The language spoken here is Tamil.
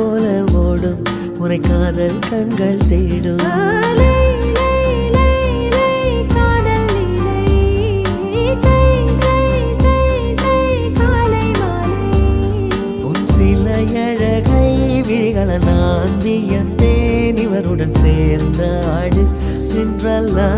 போல ஓடும் உரை காதல் கண்கள் தேடும் உன் சில அழகை விழிகளை நான் வியந்தேன் இவருடன் சேர்ந்த ஆடு சென்றல்லா